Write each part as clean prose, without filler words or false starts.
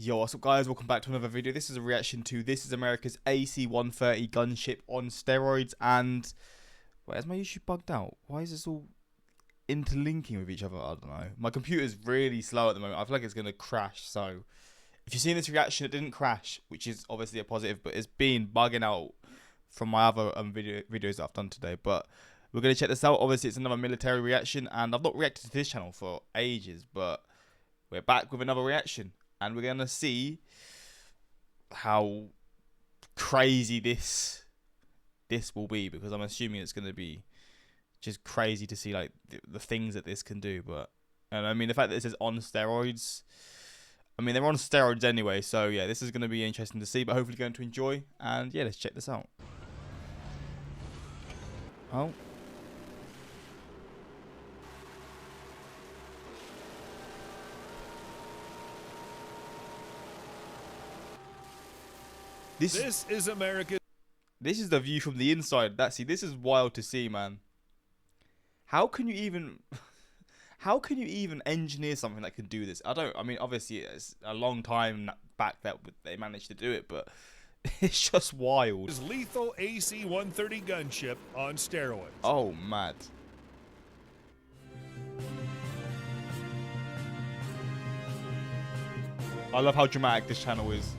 Yo, what's up guys, welcome back to another video. This is a reaction to This is America's AC-130 gunship on steroids. And wait, is my YouTube bugged out? Why is this all interlinking with each other? I don't know. My computer's really slow at the moment. I feel like it's going to crash. So if you've seen this reaction, it didn't crash, which is obviously a positive, but it's been bugging out from my other videos that I've done today. But we're going to check this out. Obviously it's another military reaction, and I've not reacted to this channel for ages, but we're back with another reaction. And we're going to see how crazy this will be, because I'm assuming it's going to be just crazy to see like the things that this can do. But and I mean, the fact that this is on steroids, I mean, they're on steroids anyway. So yeah, this is going to be interesting to see, but hopefully going to enjoy. And yeah, let's check this out. Oh. This is America. This is the view from the inside. This is wild to see, man. How can you even engineer something that can do this? I mean, obviously it's a long time back that they managed to do it, but it's just wild. This lethal AC-130 gunship on steroids. Oh, mad. I love how dramatic this channel is.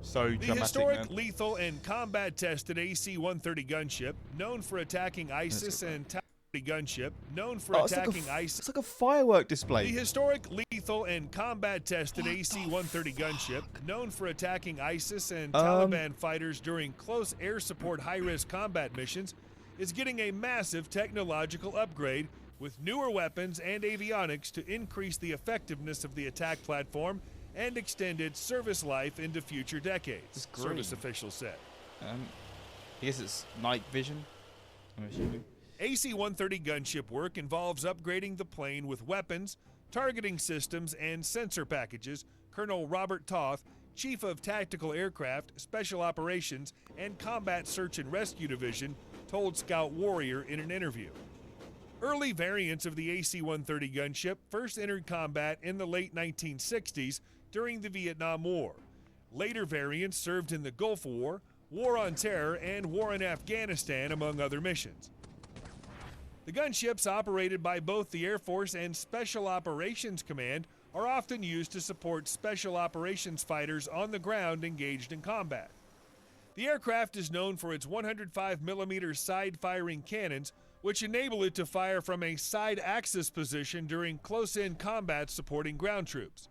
So dramatic, the historic, man. lethal, and combat-tested AC-130 gunship, known for attacking ISIS, and gunship, known for attacking ISIS. It's like a firework display. The historic, lethal, and combat-tested AC-130 gunship, known for attacking ISIS and Taliban fighters during close air support high-risk combat missions, is getting a massive technological upgrade with newer weapons and avionics to increase the effectiveness of the attack platform and extend its service life into future decades, service officials said. I guess it's night vision, I'm assuming. AC-130 gunship work involves upgrading the plane with weapons, targeting systems, and sensor packages, Colonel Robert Toth, Chief of Tactical Aircraft, Special Operations, and Combat Search and Rescue Division, told Scout Warrior in an interview. Early variants of the AC-130 gunship first entered combat in the late 1960s during the Vietnam War. Later variants served in the Gulf War, War on Terror, and War in Afghanistan, among other missions. The gunships, operated by both the Air Force and Special Operations Command, are often used to support special operations fighters on the ground engaged in combat. The aircraft is known for its 105mm side-firing cannons, which enable it to fire from a side-axis position during close-in combat supporting ground troops.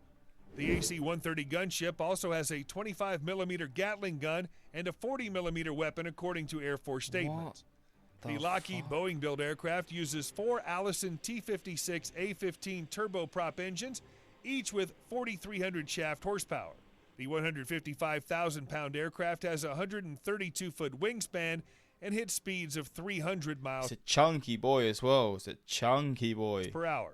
The AC-130 gunship also has a 25mm Gatling gun and a 40mm weapon, according to Air Force statements. The Lockheed Boeing-built aircraft uses 4 Allison T-56A-15 turboprop engines, each with 4,300 shaft horsepower. The 155,000-pound aircraft has a 132-foot wingspan and hits speeds of 300 miles It's a chunky boy as well. It's a chunky boy per hour.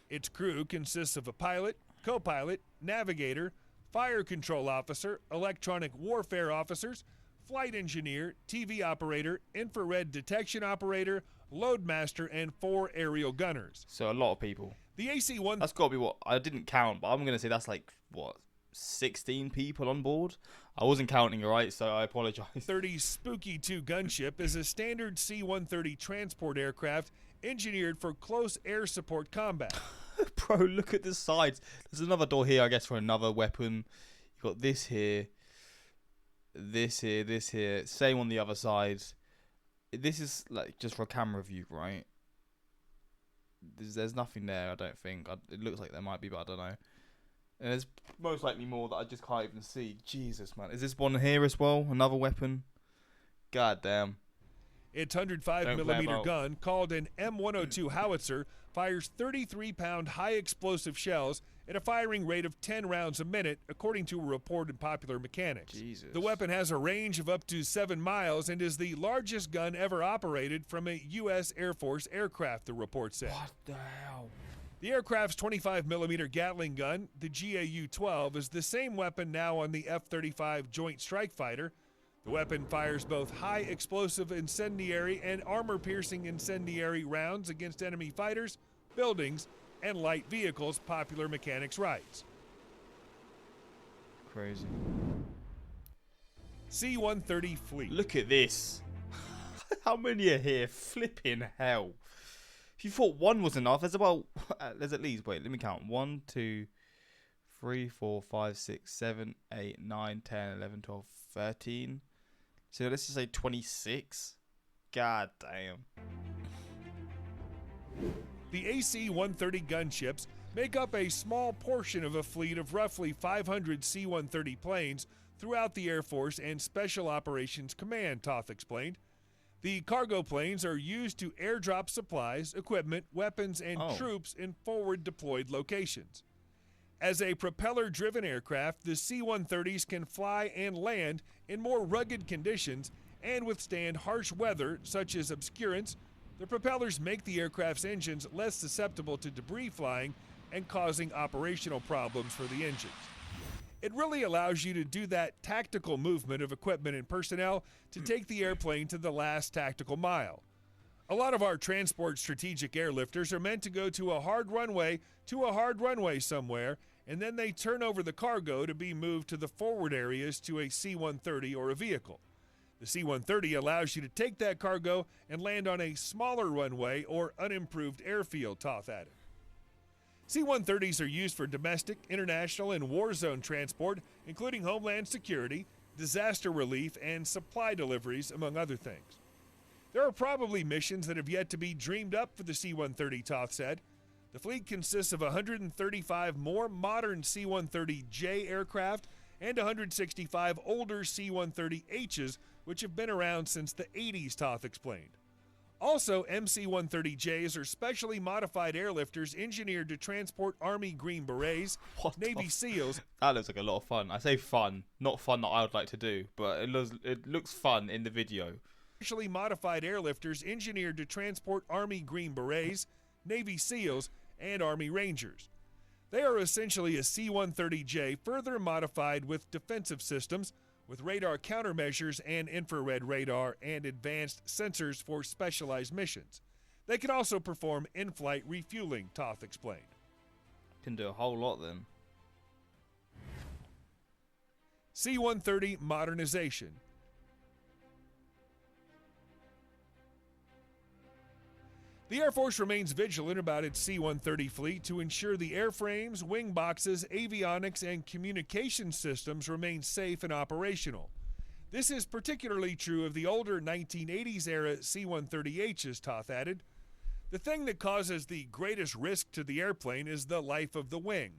Its crew consists of a pilot, co-pilot, navigator, fire control officer, electronic warfare officers, flight engineer, TV operator, infrared detection operator, loadmaster, and 4 aerial gunners. So a lot of people. The AC-130 That's got to be what I didn't count, but I'm going to say that's like what, 16 people on board. I wasn't counting, right? So I apologize. Spooky 2 gunship is a standard C-130 transport aircraft engineered for close air support combat. Bro, look at the sides. There's another door here, I guess, for another weapon. You got this here, this here, this here. Same on the other side. This is like just for a camera view, right? There's nothing there, I don't think. It looks like there might be, but I don't know. And there's most likely more that I just can't even see. Jesus, man. Is this one here as well? Another weapon? God damn. Its 105mm gun, called an M102 howitzer, fires 33-pound high-explosive shells at a firing rate of 10 rounds a minute, according to a report in Popular Mechanics. Jesus. The weapon has a range of up to 7 miles and is the largest gun ever operated from a U.S. Air Force aircraft, the report said. What the hell? The aircraft's 25mm Gatling gun, the GAU-12, is the same weapon now on the F-35 Joint Strike Fighter. The weapon fires both high-explosive incendiary and armor-piercing incendiary rounds against enemy fighters, buildings, and light vehicles, popular mechanics writes. Crazy. C-130 fleet. Look at this. How many are here? Flipping hell. If you thought one was enough, there's about... there's at least... Wait, let me count. 1, 2, 3, 4, 5, 6, 7, 8, 9, 10, 11, 12, 13. So let's just say 26. God damn. The AC-130 gunships make up a small portion of a fleet of roughly 500 C-130 planes throughout the Air Force and Special Operations Command, Toth explained. The cargo planes are used to airdrop supplies, equipment, weapons, and troops in forward deployed locations. As a propeller-driven aircraft, the C-130s can fly and land in more rugged conditions and withstand harsh weather such as obscurance. The propellers make the aircraft's engines less susceptible to debris flying and causing operational problems for the engines. It really allows you to do that tactical movement of equipment and personnel to take the airplane to the last tactical mile. A lot of our transport strategic airlifters are meant to go to a hard runway somewhere, and then they turn over the cargo to be moved to the forward areas to a C-130 or a vehicle. The C-130 allows you to take that cargo and land on a smaller runway or unimproved airfield, Toth added. C-130s are used for domestic, international, and war zone transport, including homeland security, disaster relief, and supply deliveries, among other things. There are probably missions that have yet to be dreamed up for the C-130, Toth said. The fleet consists of 135 more modern C-130J aircraft and 165 older C-130Hs, which have been around since the 80s, Toth explained. Also, MC-130Js are specially modified airlifters engineered to transport Army Green Berets, Navy SEALs. That looks like a lot of fun. I say fun, not fun that I would like to do, but it looks fun in the video. Specially modified airlifters engineered to transport Army Green Berets, Navy SEALs, and Army Rangers. They are essentially a C-130J further modified with defensive systems, with radar countermeasures and infrared radar and advanced sensors for specialized missions. They can also perform in-flight refueling, Toth explained. Can do a whole lot then. C-130 modernization. The Air Force remains vigilant about its C-130 fleet to ensure the airframes, wing boxes, avionics, and communication systems remain safe and operational. This is particularly true of the older 1980s-era C-130Hs, Toth added. The thing that causes the greatest risk to the airplane is the life of the wing.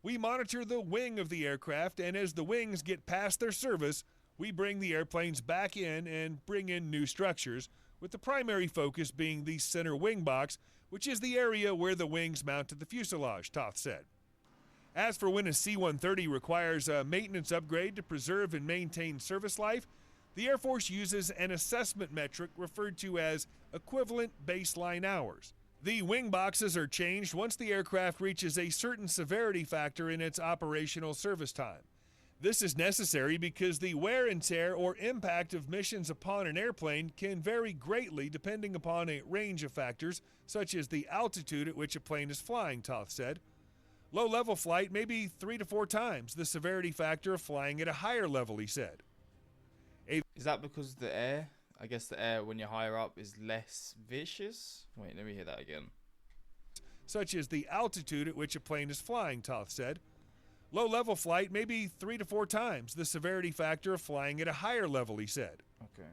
We monitor the wing of the aircraft, and as the wings get past their service, we bring the airplanes back in and bring in new structures, with the primary focus being the center wing box, which is the area where the wings mount to the fuselage, Toth said. As for when a C-130 requires a maintenance upgrade to preserve and maintain service life, the Air Force uses an assessment metric referred to as equivalent baseline hours. The wing boxes are changed once the aircraft reaches a certain severity factor in its operational service time. This is necessary because the wear and tear or impact of missions upon an airplane can vary greatly depending upon a range of factors, such as the altitude at which a plane is flying, Toth said. Low-level flight may be 3 to 4 times the severity factor of flying at a higher level, he said. Is that because the air? I guess the air when you're higher up is less vicious? Wait, let me hear that again. Such as the altitude at which a plane is flying, Toth said. Low-level flight may be 3 to 4 times the severity factor of flying at a higher level, he said. Okay.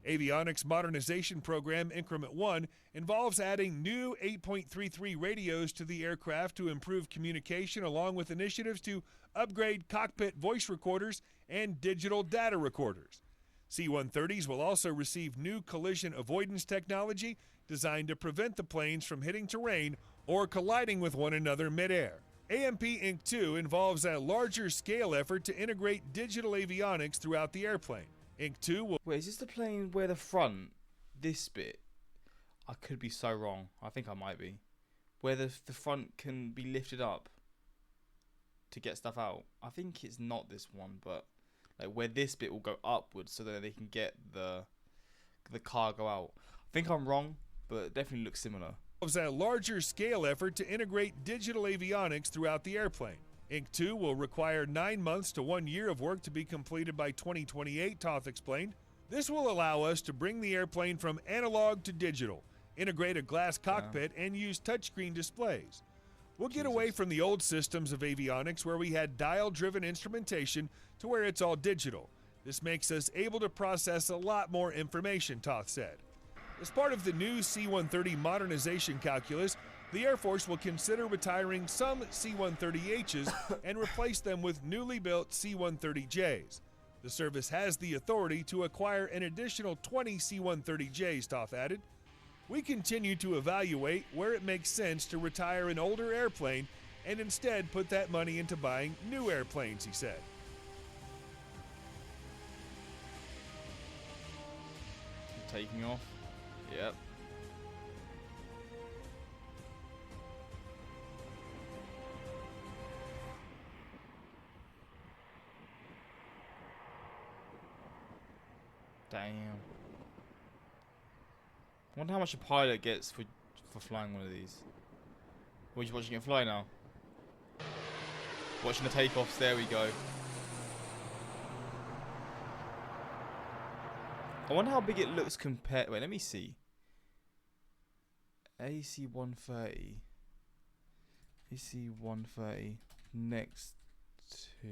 Avionics modernization program Increment 1 involves adding new 8.33 radios to the aircraft to improve communication, along with initiatives to upgrade cockpit voice recorders and digital data recorders. C-130s will also receive new collision avoidance technology designed to prevent the planes from hitting terrain or colliding with one another midair. AMP Inc. 2 involves a larger scale effort to integrate digital avionics throughout the airplane. Inc. 2 will... Wait, is this the plane where the front, this bit, I could be so wrong, I think I might be, where the front can be lifted up to get stuff out? I think it's not this one, but like where this bit will go upwards so that they can get the cargo out. I think I'm wrong, but it definitely looks similar. Involves a larger scale effort to integrate digital avionics throughout the airplane. Inc. 2 will require 9 months to 1 year of work to be completed by 2028, Toth explained. This will allow us to bring the airplane from analog to digital, integrate a glass cockpit, and use touchscreen displays. We'll get away from the old systems of avionics where we had dial-driven instrumentation to where it's all digital. This makes us able to process a lot more information, Toth said. As part of the new C-130 modernization calculus, the Air Force will consider retiring some C-130Hs and replace them with newly built C-130Js. The service has the authority to acquire an additional 20 C-130Js, Toth added. We continue to evaluate where it makes sense to retire an older airplane and instead put that money into buying new airplanes, he said. Taking off. Yep. Damn. I wonder how much a pilot gets for flying one of these. We're just watching it fly now. Watching the takeoffs. There we go. I wonder how big it looks compared. Wait, let me see. AC-130. AC-130 next to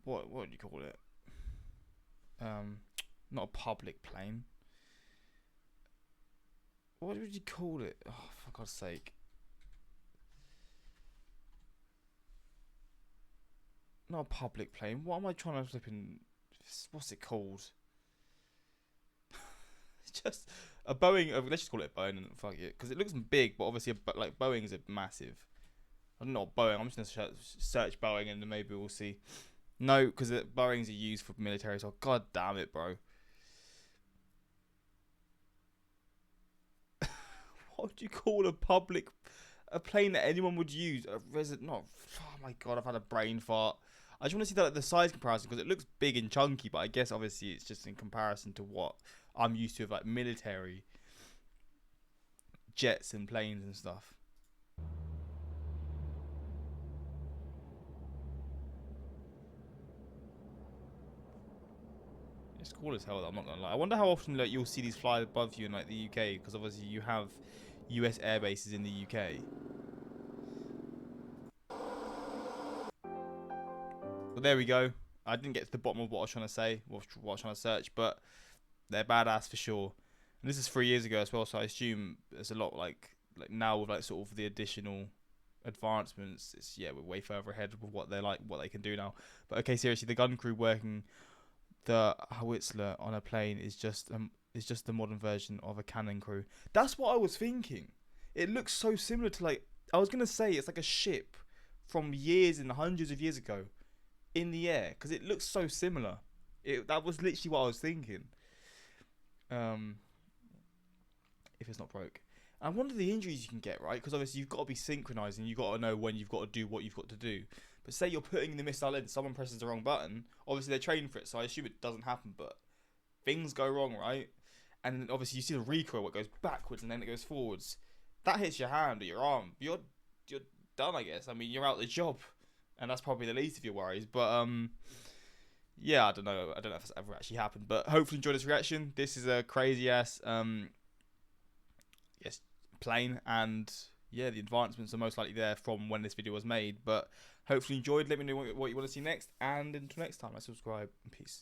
what do you call it? Not a public plane. What would you call it? Oh, for God's sake. Not a public plane. What am I trying to flip in? What's it called? It's just a Boeing. Let's just call it a Boeing and fuck it, because it looks big, but obviously, like Boeing's are massive. I don't know Boeing. I'm just gonna search Boeing and then maybe we'll see. No, because Boeings are used for military. So God damn it, bro. What would you call a plane that anyone would use? Oh my God, I've had a brain fart. I just want to see the size comparison, because it looks big and chunky, but I guess obviously it's just in comparison to what I'm used to of like military jets and planes and stuff. It's cool as hell though, I'm not gonna lie. I wonder how often like you'll see these fly above you in like the UK, because obviously you have US air bases in the UK. Well, there we go. I didn't get to the bottom of what I was trying to say, what I was trying to search, but they're badass for sure. And this is 3 years ago as well, so I assume there's a lot like now with like sort of the additional advancements. We're way further ahead with what they can do now. But okay, seriously, the gun crew working the howitzer on a plane is just the modern version of a cannon crew. That's what I was thinking. It looks so similar to, like, I was gonna say it's like a ship from years and hundreds of years ago in the air, because it looks so similar. That was literally what I was thinking. If it's not broke. I wonder the injuries you can get, right? Because obviously you've got to be synchronized and you've got to know when you've got to do what you've got to do. But say you're putting the missile in, someone presses the wrong button. Obviously they're trained for it, so I assume it doesn't happen. But things go wrong, right? And obviously you see the recoil, what goes backwards and then it goes forwards. That hits your hand or your arm. You're done, I guess. I mean, you're out the job, and that's probably the least of your worries. But yeah, I don't know if it's ever actually happened. But hopefully enjoy this reaction. This is a crazy ass plane, and yeah, the advancements are most likely there from when this video was made. But hopefully enjoyed. Let me know what you want to see next, and until next time, I subscribe and peace.